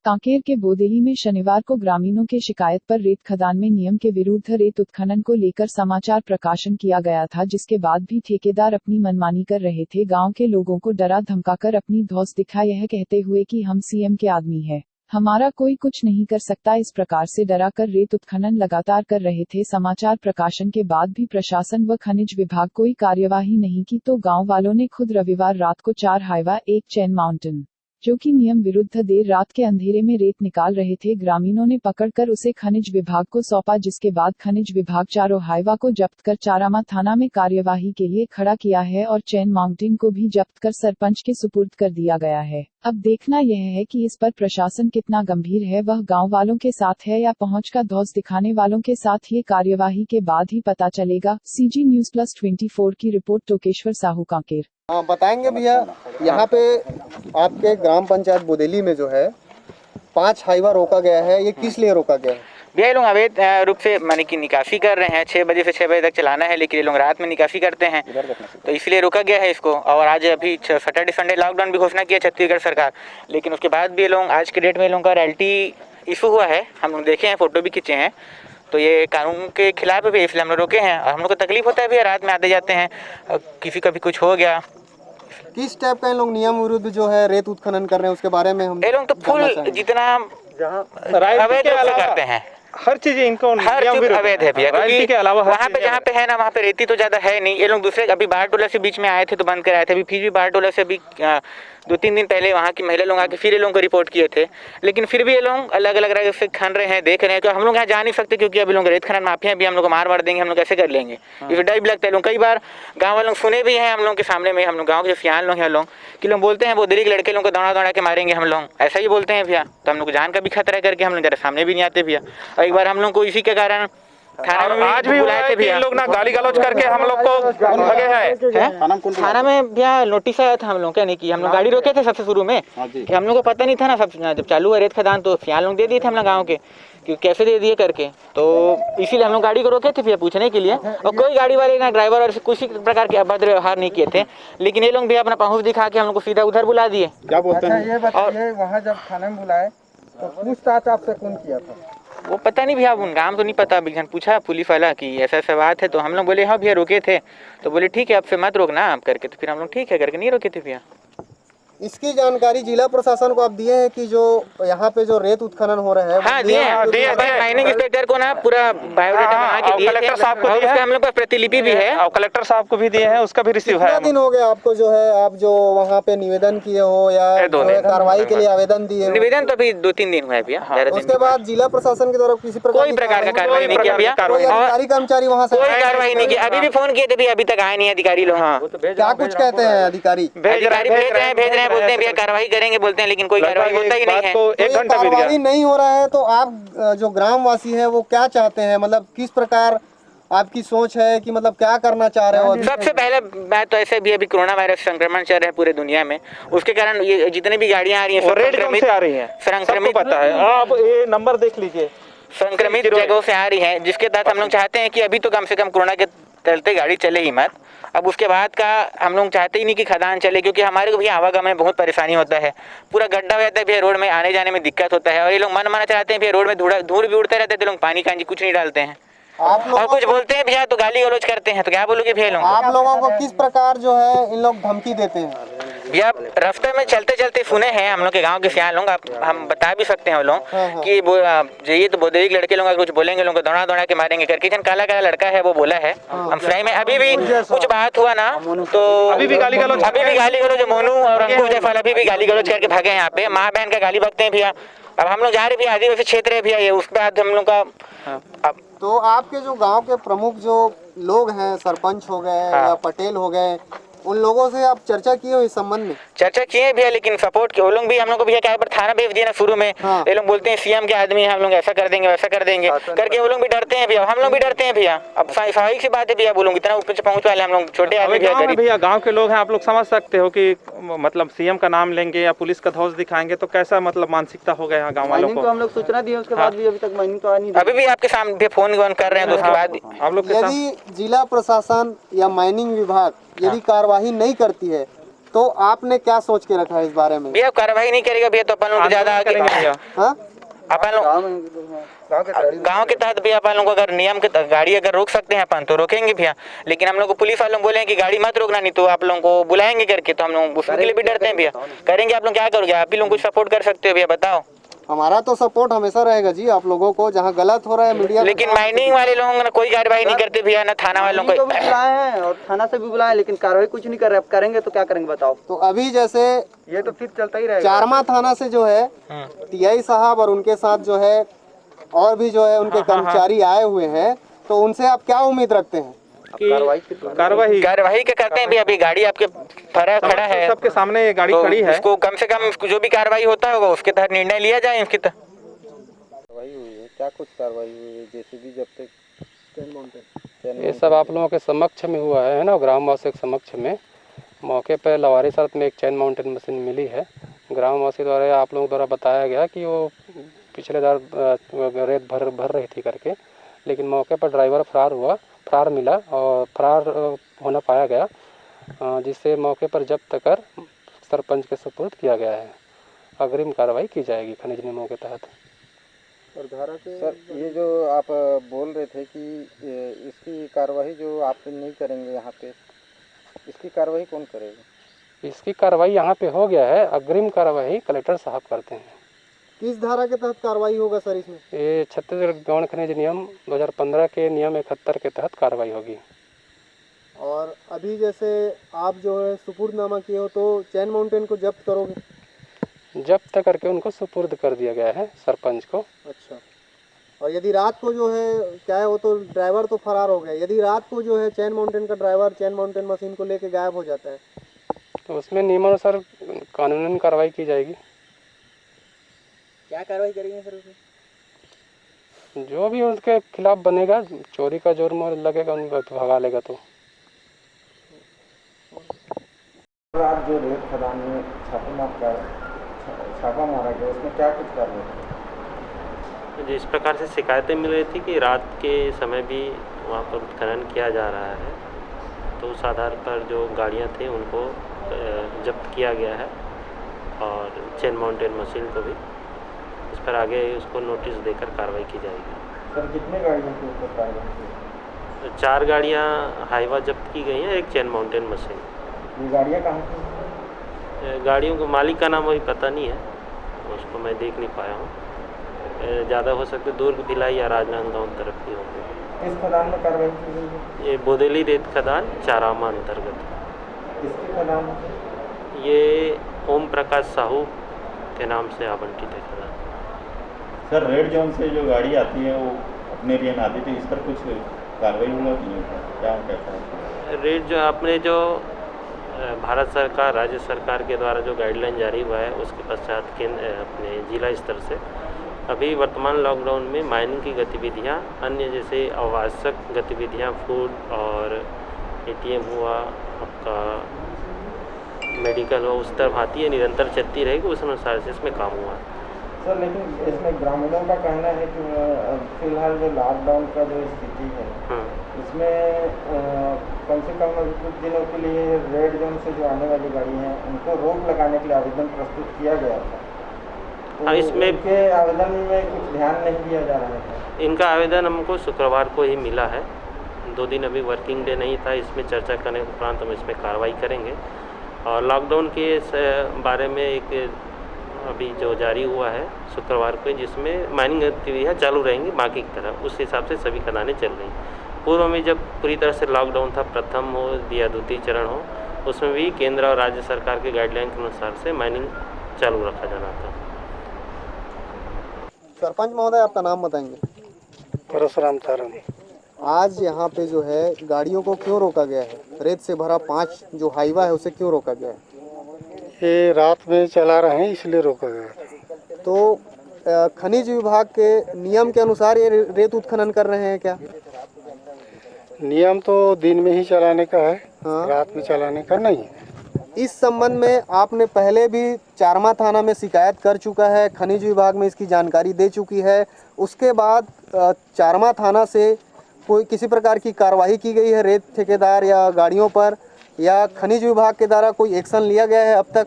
कांकेर के बोदेली में शनिवार को ग्रामीणों के शिकायत पर रेत खदान में नियम के विरुद्ध रेत उत्खनन को लेकर समाचार प्रकाशन किया गया था, जिसके बाद भी ठेकेदार अपनी मनमानी कर रहे थे। गांव के लोगों को डरा धमकाकर अपनी धौंस दिखा, यह कहते हुए कि हम सीएम के आदमी है, हमारा कोई कुछ नहीं कर सकता। इस प्रकार से डरा कर रेत उत्खनन लगातार कर रहे थे। समाचार प्रकाशन के बाद भी प्रशासन व खनिज विभाग कोई कार्यवाही नहीं की, तो गाँव वालों ने खुद रविवार रात को 4 हाईवा एक चैन माउंटेन जो कि नियम विरुद्ध देर रात के अंधेरे में रेत निकाल रहे थे, ग्रामीणों ने पकड़कर उसे खनिज विभाग को सौंपा, जिसके बाद खनिज विभाग चारों हाईवा को जब्त कर चारामा थाना में कार्यवाही के लिए खड़ा किया है और चैन माउंटिंग को भी जब्त कर सरपंच के सुपुर्द कर दिया गया है। अब देखना यह है कि इस पर प्रशासन कितना गंभीर है, वह गाँव वालों के साथ है या पहुंचकर धौंस दिखाने वालों के साथ, ये कार्यवाही के बाद ही पता चलेगा। CG News Plus 24 की रिपोर्ट। टोकेश्वर साहू, कांकेर। हाँ, बताएंगे भैया, यहाँ पे आपके ग्राम पंचायत बोदेली में जो है 5 हाईवा रोका गया है, ये किस लिए रोका गया है? भैया ये लोग अवैध रूप से माने की निकासी कर रहे हैं। 6 बजे से 6 बजे तक चलाना है, लेकिन ये लोग रात में निकासी करते हैं, तो इसलिए रोका गया है इसको। और आज अभी सैटरडे संडे लॉकडाउन भी घोषणा किया छत्तीसगढ़ सरकार, लेकिन उसके बाद भी ये लोग आज के डेट में लोगों का रॉयल्टी इशू हुआ है। हम लोग देखे हैं, फोटो भी खींचे हैं, तो ये कानून के खिलाफ भी, इसलिए हम लोग रोके हैं। और हम लोग को तकलीफ होता है भी, रात में आते जाते हैं, किसी का भी कुछ हो गया। किस टाइप का इन लोग नियम विरुद्ध जो है रेत उत्खनन कर रहे हैं, उसके बारे में हम ये लोग तो फुल जितना अवैध करते हैं, हर चीज इनको हर चीज अवैध है भैया, क्योंकि के अलावा वहाँ पे जहाँ पे है ना, वहाँ पे रेती तो ज्यादा है नहीं। ये लोग दूसरे अभी बाहर टोला से बीच में आए थे तो बंद कराए थे, अभी फिर भी बाहर टोला से अभी 2-3 दिन पहले वहाँ की महिला लोग आके फिर ये लोगों को रिपोर्ट किए थे, लेकिन फिर भी ये लोग अलग अलग रंग से खन रहे हैं, देख रहे हैं। तो हम लोग यहाँ जा नहीं सकते, क्योंकि अभी लोग रेत खनन माफिया भी हम लोग को मार देंगे, हम लोग कैसे कर लेंगे, ये डर भी लगता है। लोग कई बार गाँव वालों सुने भी हैं हम लोग के सामने में, हम लोग गाँव के सियान लोग हैं लोग कि लोग बोलते हैं बोदेली के लड़के लोगों को दौड़ा के मारेंगे हम लोग, ऐसा ही बोलते हैं भैया। तो हम लोग जान का भी खतरा करके हम लोग जरा सामने भी नहीं आते भैया। और एक बार हम लोग को इसी के कारण आज भी बुलाए थे भैया, लोग ना गाली गलौज करके हम लोग को भगे हैं। थाना में भैया नोटिस आया था हम लोग, क्या नहीं कि हम लोग गाड़ी रोके थे सबसे शुरू में, कि हम लोग को पता नहीं था ना, सब जब चालू हुआ रेत खदान तो सियान लोग दे दिए थे हम लोग गाँव के कि कैसे दे दिए करके, तो इसीलिए हम लोग गाड़ी को रोके थे भैया पूछने के लिए। और कोई गाड़ी वाले ना ड्राइवर और किसी प्रकार के अभद्र व्यवहार नहीं किए थे, लेकिन ये लोग भी अपना पहुँच दिखा के हम लोग को सीधा उधर बुला दिए। क्या बोलते हैं? ये बताइए, वहाँ जब थाने में बुलाए तो पूछताछ आपसे कौन किया था? वो पता नहीं भैया, उन काम तो नहीं पता। अभी पूछा पुलिस वाला कि ऐसा ऐसा बात है, तो हम लोग बोले हाँ भैया रोके थे, तो बोले ठीक है आपसे मत रोकना आप करके, तो फिर हम लोग ठीक है करके नहीं रोके थे भैया। इसकी जानकारी जिला प्रशासन को आप दिए हैं कि जो यहाँ पे जो रेत उत्खनन हो रहा है? हाँ दिए माइनिंग इंस्पेक्टर को ना पूरा बायोडाटा बना के दिए, कलेक्टर साहब को दिए, हम लोग का प्रतिलिपि भी है और कलेक्टर साहब को भी दिए हैं, उसका भी रिसीव है। कितना दिन हो गया आपको जो है, आप जो वहाँ पे निवेदन किए हो या कार्रवाई के लिए आवेदन दिए? निवेदन तो अभी 2-3 दिन हुआ है भैया। उसके बाद जिला प्रशासन की तरफ किसी कोई प्रकार का कार्रवाई नहीं किया भैया, अधिकारी कर्मचारी वहाँ से कोई कार्रवाई नहीं किया। अभी भी फोन किए थे भैया, अभी तक आए नहीं अधिकारी लोग। क्या कुछ कहते हैं अधिकारी? भेज रहे हैं, बोलते हैं भैया कार्रवाई करेंगे बोलते हैं, लेकिन कोई कार्रवाई होता ही नहीं है। तो 1 घंटा कार्रवाई नहीं हो रहा है, तो आप जो ग्रामवासी है वो क्या चाहते हैं? मतलब किस प्रकार आपकी सोच है कि मतलब क्या करना चाह रहे हो? सबसे पहले बात तो ऐसे भी अभी कोरोना वायरस संक्रमण चल रहा है पूरे दुनिया में, उसके कारण ये जितनी भी गाड़ियां आ रही हैं संक्रमित आ रही हैं, संक्रमित पता है। आप ये नंबर देख लीजिए, संक्रमित जगहों से आ रही है, जिसके तहत हम लोग चाहते हैं कि अभी तो कम से कम कोरोना के चलते गाड़ी चले ही मत। अब उसके बाद का हम लोग चाहते ही नहीं कि खदान चले, क्योंकि हमारे को भी आवागमन में बहुत परेशानी होता है, पूरा गड्ढा हो जाता है भैया, रोड में आने जाने में दिक्कत होता है। और ये लोग मन माना चलाते हैं भैया, रोड में धूल भी उड़ते रहते हैं, तो लोग पानी कांजी कुछ नहीं डालते हैं और कुछ बोलते हैं भैया तो गाली गलौज करते हैं, तो क्या बोलोगे भैया लोग? आप लोगों को किस प्रकार जो है इन लोग धमकी देते हैं? भैया रास्ते में चलते चलते सुने हैं हम लोग के गांव के सियान लोग, हम बता भी सकते हैं वो लोग कि ये तो बोदेली के लड़के लोग कुछ बोलेंगे, लोगों को दौड़ा के मारेंगे करके। जन काला लड़का है वो बोला है, हम सही में अभी भी कुछ बात हुआ ना तो अभी भी गाली गलौज मोनू और अंकुश जायसवाल अभी भी गाली गलौज करके भागे यहाँ पे, माँ बहन का गाली बकते हैं भैया। अब हम लोग जा रहे भैया, आदिवासी क्षेत्र है भैया ये, उसके बाद हम लोग का तो आपके जो गांव के प्रमुख जो लोग हैं, सरपंच हो गए या पटेल हो गए, उन लोगों से आप चर्चा किए हो इस संबंध में? चर्चा किए भैया, लेकिन सपोर्ट वो लोग भी हम लोग को भैया क्या थाना भेज दिया ना शुरू में। ये लोग बोलते हैं सीएम के आदमी हम लोग ऐसा कर देंगे वैसा कर देंगे करके, वो लोग भी डरते हैं भैया, हम लोग भी डरते हैं भैया। अब स्वाभाविक सी बात है भैया, बोलूंगी इतना ऊपर से पहुंच वाले हम लोग छोटे आदमी भैया, गाँव के लोग हैं, आप लोग समझ सकते हो कि मतलब सीएम का नाम लेंगे या पुलिस का धौंस दिखाएंगे तो कैसा मतलब मानसिकता हो गया यहाँ गाँव वालों को। हम लोग सूचना दिए, उसके बाद भी अभी तक माइनिंग तो नहीं। अभी भी आपके सामने फोन कर रहे हैं, तो उसके बाद आप लोग यदि जिला प्रशासन या माइनिंग विभाग यदि कार्यवाही नहीं करती है तो आपने क्या सोच के रखा है इस बारे में? भैया कार्रवाई नहीं करेगा भैया तो अपन लोग ज्यादा आगे करेंगे भैया। हाँ? अपन लोग गांव के तहत भैया अपन लोग अगर नियम के गाड़ी अगर रोक सकते हैं अपन तो रोकेंगे भैया, लेकिन हम लोग को पुलिस वालों बोले कि गाड़ी मत रोकना, नहीं तो आप लोगों को बुलाएंगे करके, तो हम लोग उसके लिए भी डरते हैं भैया। करेंगे आप लोग क्या करोगे? आप ही लोग कुछ सपोर्ट कर सकते हो भैया, बताओ। हमारा तो सपोर्ट हमेशा रहेगा जी आप लोगों को, जहाँ गलत हो रहा है मीडिया। लेकिन माइनिंग वाले लोग कोई कार्रवाई नहीं करते भैया, ना थाना वालों को भी बुलाए हैं और थाना से भी बुलाए, लेकिन कार्रवाई कुछ नहीं कर रहे। अब करेंगे तो क्या करेंगे बताओ? तो अभी जैसे ये तो फिर चलता ही रहेगा। चारमा थाना से जो है टीआई साहब और उनके साथ जो है और भी जो है उनके कर्मचारी आए हुए हैं, तो उनसे आप क्या उम्मीद रखते हैं? कार्रवाई क्या करते हैं भैया? अभी गाड़ी आपके खड़ा है, सबके सामने ये गाड़ी तो खड़ी है, उसको कम से कम जो भी कार्रवाई होता होगा उसके तहत निर्णय लिया जाए इसके तहत। कार्रवाई हुई है, क्या कुछ कार्रवाई हुई है? जेसीबी जब तक ये सब आप लोगों के समक्ष में हुआ है ना, ग्रामवासियों के समक्ष में। मौके पर लवारी शर्त में एक चैन माउंटेन मशीन मिली है। ग्रामवासी द्वारा आप लोगों द्वारा बताया गया कि वो पिछले बार रेत भर रही थी करके, लेकिन मौके पर ड्राइवर फरार मिला और फरार होना पाया गया, जिससे मौके पर जब्त कर सरपंच के सुपुर्द किया गया है। अग्रिम कार्रवाई की जाएगी खनिज नियमों के तहत। और धारा के सर, ये जो आप बोल रहे थे कि इसकी कार्रवाई जो आप नहीं करेंगे यहाँ पे, इसकी कार्रवाई कौन करेगा? इसकी कार्रवाई यहाँ पे हो गया है, अग्रिम कार्रवाई कलेक्टर साहब करते हैं। किस धारा के तहत कार्रवाई होगा सर इसमें? ये छत्तीसगढ़ गौण खनिज नियम 2015 के नियम 71 के तहत कार्रवाई होगी। और अभी जैसे आप जो है सुपुर्दनामा किए हो, तो चैन माउंटेन को जब्त करोगे? जब्त करके उनको सुपुर्द कर दिया गया है सरपंच को। अच्छा। और यदि रात को जो है क्या है, वो तो ड्राइवर तो फरार हो गया, यदि रात को जो है चैन माउंटेन का ड्राइवर चैन माउंटेन मशीन को लेके गायब हो जाता है, तो उसमें नियमानुसार कानूनन कार्रवाई की जाएगी। क्या कार्रवाई करेंगे सर उसमें? जो भी उसके खिलाफ बनेगा, चोरी का जुर्म लगेगा उनको भगा लेगा। तो रात जो रेत खदान में छापा मारा गया, उसमें क्या कुछ कार्रवाई? जिस प्रकार से शिकायतें मिल रही थी कि रात के समय भी वहाँ पर उत्खनन किया जा रहा है, तो उस आधार पर जो गाड़ियाँ थी उनको जब्त किया गया है और चेन माउंटेन मशीन को भी। इस पर आगे उसको नोटिस देकर कार्रवाई की जाएगी। सर कितने गाड़ियों के ऊपर कार्रवाई की? 4 गाड़ियाँ हाईवा जब्त की गई हैं, एक चेन माउंटेन मशीन। ये गाड़ियाँ कहाँ की? गाड़ियों को मालिक का नाम अभी पता नहीं है, उसको मैं देख नहीं पाया हूँ। ज़्यादा हो सकते दुर्ग, भिलाई या राजनांदगांव तरफ भी होंगे। इस खदान में कार्रवाई की गई है? ये बोदेली रेत खदान चारामा अंतर्गत। किसकी खदान है? ये ओम प्रकाश साहू के नाम से आवंटित है खदान। सर रेड जोन से जो गाड़ी आती है वो अपने लिए आती थी, इस पर कुछ कार्रवाई हुआ कि नहीं? क्या कहता है? रेड जो आपने जो भारत सरकार राज्य सरकार के द्वारा जो गाइडलाइन जारी हुआ है, उसके पश्चात केंद्र अपने जिला स्तर से अभी वर्तमान लॉकडाउन में माइनिंग की गतिविधियां, अन्य जैसे आवश्यक गतिविधियां, फूड और एटीएम हुआ, आपका मेडिकल हुआ, उस तरफ आती है, निरंतर चलती रहेगी, उस अनुसार से इसमें काम हुआ। सर लेकिन इसमें ग्रामीणों का कहना है कि फिलहाल जो लॉकडाउन का जो स्थिति है, इसमें कम से कम कुछ दिनों के लिए रेड जोन से जो आने वाली गाड़ी हैं उनको रोक लगाने के लिए आवेदन प्रस्तुत किया गया था। तो हाँ, इसमें इनके आवेदन में कुछ ध्यान नहीं दिया जा रहा है। इनका आवेदन हमको शुक्रवार को ही मिला है, 2 दिन अभी वर्किंग डे नहीं था। इसमें चर्चा करने के उपरांत हम इसमें कार्रवाई करेंगे। और लॉकडाउन के बारे में एक अभी जो जारी हुआ है शुक्रवार को, जिसमें माइनिंग गतिविधियाँ चालू रहेंगी बाकी की तरह, उस हिसाब से सभी खदानें चल रही। पूर्व में जब पूरी तरह से लॉकडाउन था, प्रथम हो या द्वितीय चरण हो, उसमें भी केंद्र और राज्य सरकार के गाइडलाइन के अनुसार से माइनिंग चालू रखा जाना था। सरपंच महोदय आपका नाम बताएंगे? परशुराम चारण। आज यहाँ पे जो है गाड़ियों को क्यों रोका गया है? रेत से भरा 5 जो हाईवा है उसे क्यों रोका गया है? ये रात में चला रहे हैं इसलिए रोका गया। तो खनिज विभाग के नियम के अनुसार ये रेत उत्खनन कर रहे हैं क्या? नियम तो दिन में ही चलाने का है, हाँ। रात में चलाने का नहीं। इस संबंध में आपने पहले भी चारमा थाना में शिकायत कर चुका है, खनिज विभाग में इसकी जानकारी दे चुकी है। उसके बाद चारमा थाना से कोई किसी प्रकार की कार्रवाई की गई है रेत ठेकेदार या गाड़ियों पर, या खनिज विभाग के द्वारा कोई एक्शन लिया गया है अब तक?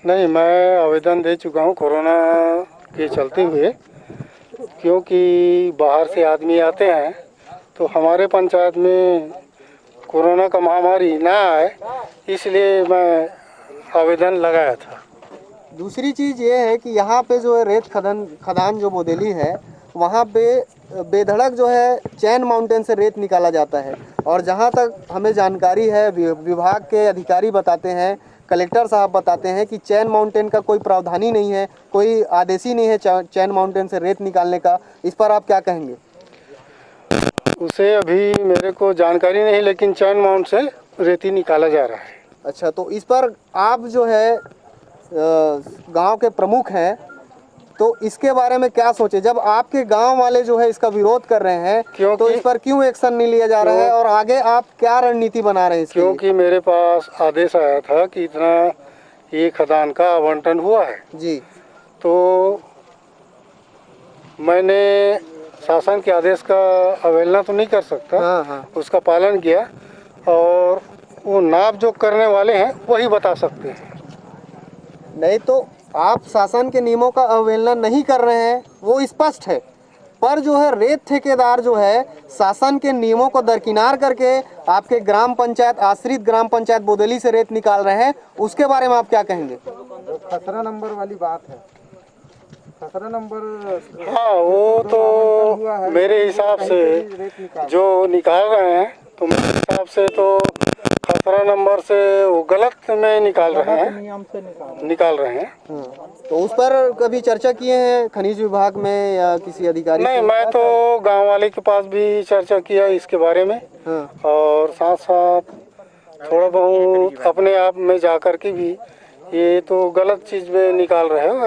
नहीं, मैं आवेदन दे चुका हूँ कोरोना के चलते हुए, क्योंकि बाहर से आदमी आते हैं तो हमारे पंचायत में कोरोना का महामारी ना आए, इसलिए मैं आवेदन लगाया था। दूसरी चीज़ ये है कि यहाँ पे जो है रेत खदान जो बोदेली है, वहाँ पे बेधड़क जो है चैन माउंटेन से रेत निकाला जाता है। और जहाँ तक हमें जानकारी है, विभाग के अधिकारी बताते हैं, कलेक्टर साहब बताते हैं कि चैन माउंटेन का कोई प्रावधान ही नहीं है, कोई आदेश ही नहीं है चैन माउंटेन से रेत निकालने का। इस पर आप क्या कहेंगे? उसे अभी मेरे को जानकारी नहीं, लेकिन चैन माउंट से रेती निकाला जा रहा है। अच्छा, तो इस पर आप जो है गांव के प्रमुख हैं, तो इसके बारे में क्या सोचे? जब आपके गांव वाले जो है इसका विरोध कर रहे हैं, तो इस पर क्यों एक्शन नहीं लिया जा रहा है और आगे आप क्या रणनीति बना रहे हैं इसके लिए? क्योंकि मेरे पास आदेश आया था कि इतना ये खदान का आवंटन हुआ है जी, तो मैंने शासन के आदेश का अवहेलना तो नहीं कर सकता। हाँ। उसका पालन किया, और वो नाप जो करने वाले हैं वही बता सकते हैं। नहीं तो आप शासन के नियमों का अवहेलना नहीं कर रहे हैं, वो स्पष्ट है, पर जो है रेत ठेकेदार जो है शासन के नियमों को दरकिनार करके आपके ग्राम पंचायत, आश्रित ग्राम पंचायत बोदेली से रेत निकाल रहे हैं, उसके बारे में आप क्या कहेंगे? खसरा नंबर वाली बात है, खसरा नंबर। हाँ, वो तो मेरे हिसाब से जो निकाल रहे हैं, तो मेरे हिसाब से तो खसरा नंबर से वो गलत में निकाल रहे हैं, नियम से निकाल रहे हैं। तो उस पर कभी चर्चा किए हैं खनिज विभाग में या किसी अधिकारी? नहीं, मैं तो गांव वाले के पास भी चर्चा किया इसके बारे में, और साथ साथ थोड़ा बहुत अपने आप में जाकर के भी ये तो गलत चीज़ में निकाल रहे हो।